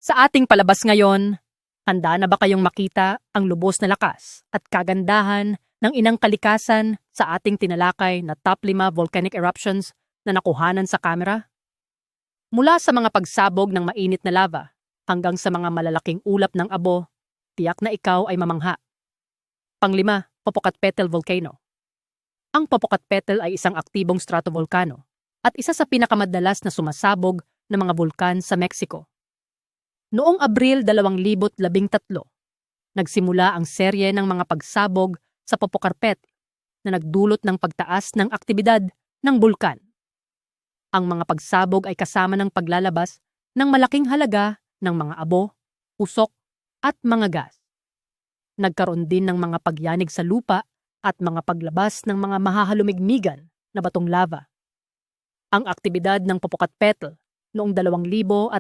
Sa ating palabas ngayon, handa na ba kayong makita ang lubos na lakas at kagandahan ng inang kalikasan sa ating tinalakay na top 5 volcanic eruptions na nakuhanan sa kamera? Mula sa mga pagsabog ng mainit na lava hanggang sa mga malalaking ulap ng abo, tiyak na ikaw ay mamangha. Panglima, Popocatépetl Volcano. Ang Popocatépetl ay isang aktibong stratovolcano at isa sa pinakamadalas na sumasabog na mga bulkan sa Mexico. Noong Abril 2013, nagsimula ang serye ng mga pagsabog sa Popocatépetl na nagdulot ng pagtaas ng aktibidad ng bulkan. Ang mga pagsabog ay kasama ng paglalabas ng malaking halaga ng mga abo, usok at mga gas. Nagkaroon din ng mga pagyanig sa lupa at mga paglabas ng mga mahahalumigmigan na batong lava. Ang aktibidad ng Popocatépetl noong 2013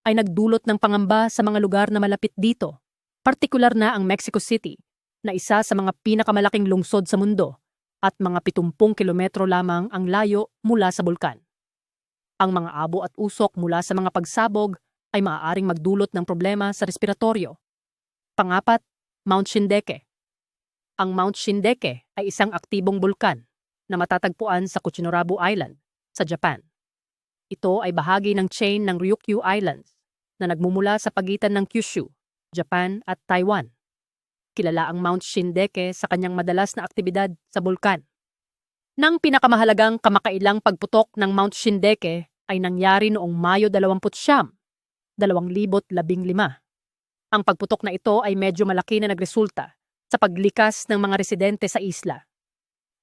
ay nagdulot ng pangamba sa mga lugar na malapit dito, partikular na ang Mexico City, na isa sa mga pinakamalaking lungsod sa mundo at mga 70 kilometro lamang ang layo mula sa bulkan. Ang mga abo at usok mula sa mga pagsabog ay maaaring magdulot ng problema sa respiratoryo. Pangapat, Mount Shindeque. Ang Mount Shindeque ay isang aktibong bulkan na matatagpuan sa Kuchinorabu Island, sa Japan. Ito ay bahagi ng chain ng Ryukyu Islands na nagmumula sa pagitan ng Kyushu, Japan at Taiwan. Kilala ang Mount Shindeque sa kanyang madalas na aktibidad sa bulkan. Nang pinakamahalagang kamakailang pagputok ng Mount Shindeque ay nangyari noong Mayo 29, 2015. Ang pagputok na ito ay medyo malaki na nagresulta sa paglikas ng mga residente sa isla.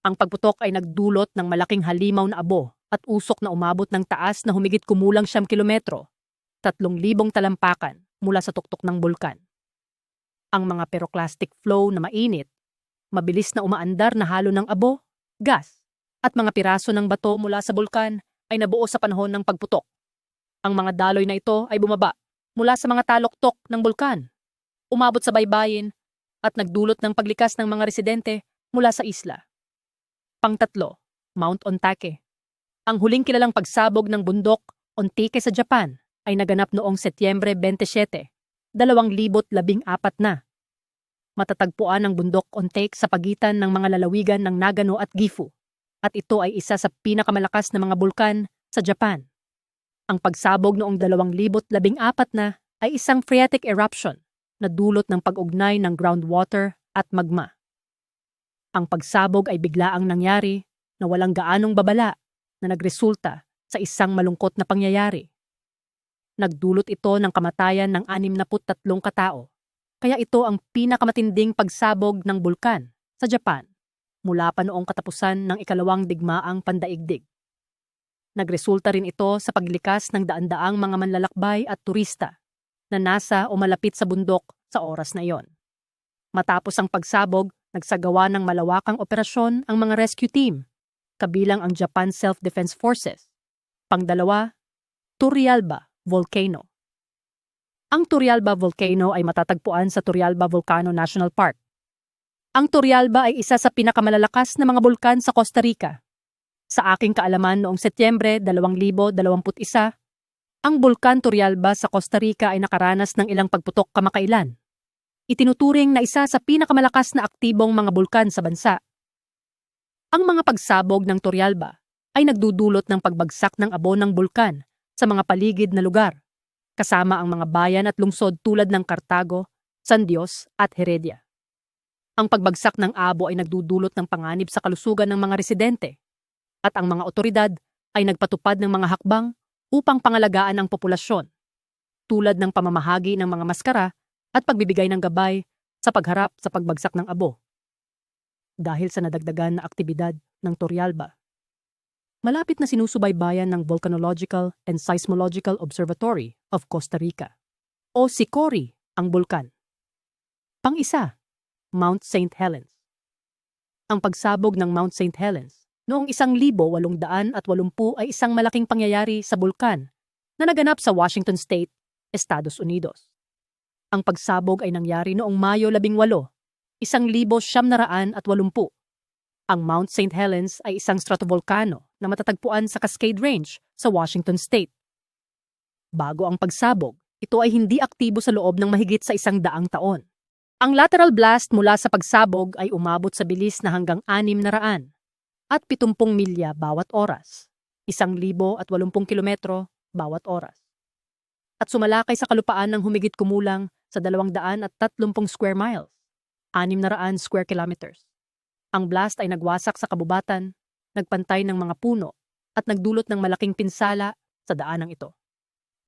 Ang pagputok ay nagdulot ng malaking halimaw na abo at usok na umabot ng taas na humigit kumulang 9 kilometro, 3,000 talampakan mula sa tuktok ng bulkan. Ang mga pyroclastic flow na mainit, mabilis na umaandar na halo ng abo, gas, at mga piraso ng bato mula sa bulkan ay nabuo sa panahon ng pagputok. Ang mga daloy na ito ay bumaba mula sa mga taloktok ng bulkan, umabot sa baybayin at nagdulot ng paglikas ng mga residente mula sa isla. Pangtatlo, Mount Ontake. Ang huling kilalang pagsabog ng bundok Ontake sa Japan ay naganap noong Setyembre 27, 2014 na. Matatagpuan ang bundok Ontake sa pagitan ng mga lalawigan ng Nagano at Gifu, at ito ay isa sa pinakamalakas na mga bulkan sa Japan. Ang pagsabog noong 2014 na ay isang phreatic eruption na dulot ng pag-ugnay ng groundwater at magma. Ang pagsabog ay biglaang nangyari na walang gaanong babala na nagresulta sa isang malungkot na pangyayari. Nagdulot ito ng kamatayan ng 63 katao, kaya ito ang pinakamatinding pagsabog ng bulkan sa Japan mula pa noong katapusan ng ikalawang digmaang pandaigdig. Nagresulta rin ito sa paglikas ng daan-daang mga manlalakbay at turista na nasa o malapit sa bundok sa oras na iyon. Matapos ang pagsabog, nagsagawa ng malawakang operasyon ang mga rescue team, kabilang ang Japan Self-Defense Forces. Pangdalawa, Turrialba Volcano. Ang Turrialba Volcano ay matatagpuan sa Turrialba Volcano National Park. Ang Turrialba ay isa sa pinakamalalakas na mga bulkan sa Costa Rica. Sa aking kaalaman noong Setyembre 2021, ang bulkan Turrialba sa Costa Rica ay nakaranas ng ilang pagputok kamakailan. Itinuturing na isa sa pinakamalakas na aktibong mga bulkan sa bansa. Ang mga pagsabog ng Turrialba ay nagdudulot ng pagbagsak ng abo ng bulkan sa mga paligid na lugar, kasama ang mga bayan at lungsod tulad ng Cartago, San Dios at Heredia. Ang pagbagsak ng abo ay nagdudulot ng panganib sa kalusugan ng mga residente, at ang mga otoridad ay nagpatupad ng mga hakbang upang pangalagaan ang populasyon, tulad ng pamamahagi ng mga maskara at pagbibigay ng gabay sa pagharap sa pagbagsak ng abo. Dahil sa nadagdagan na aktibidad ng Turrialba, malapit na sinusubaybayan ng Volcanological and Seismological Observatory of Costa Rica, o SICORI, ang bulkan. Pang-isa, Mount St. Helens. Ang pagsabog ng Mount St. Helens noong 1880 ay isang malaking pangyayari sa bulkan na naganap sa Washington State, Estados Unidos. Ang pagsabog ay nangyari noong Mayo 18, 1980. Ang Mount St. Helens ay isang stratovolcano na matatagpuan sa Cascade Range sa Washington State. Bago ang pagsabog, ito ay hindi aktibo sa loob ng mahigit sa 100 taon. Ang lateral blast mula sa pagsabog ay umabot sa bilis na hanggang 600 at 70 milya bawat oras, 1,080 kilometro bawat oras. At sumalakay sa kalupaan ng humigit kumulang sa 230 square miles, 600 square kilometers. Ang blast ay nagwasak sa kabubatan, nagpantay ng mga puno, at nagdulot ng malaking pinsala sa daanang ito.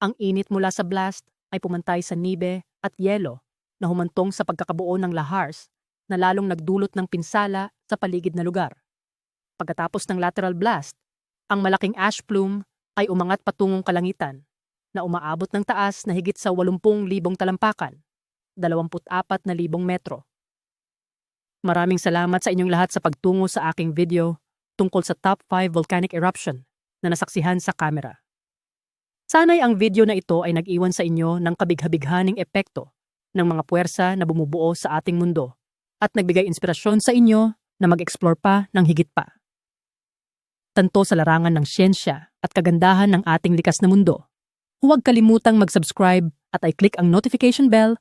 Ang init mula sa blast ay pumantay sa nibe at yelo na humantong sa pagkakabuo ng lahars na lalong nagdulot ng pinsala sa paligid na lugar. Pagkatapos ng lateral blast, ang malaking ash plume ay umangat patungong kalangitan na umaabot ng taas na higit sa 80,000 talampakan, 24,000 metro. Maraming salamat sa inyong lahat sa pagtungo sa aking video tungkol sa top 5 volcanic eruption na nasaksihan sa kamera. Sana'y ang video na ito ay nag-iwan sa inyo ng kabigha-bighaning epekto ng mga puwersa na bumubuo sa ating mundo at nagbigay inspirasyon sa inyo na mag-explore pa ng higit pa. Tanto sa larangan ng siyensya at kagandahan ng ating likas na mundo. Huwag kalimutang mag-subscribe at i-click ang notification bell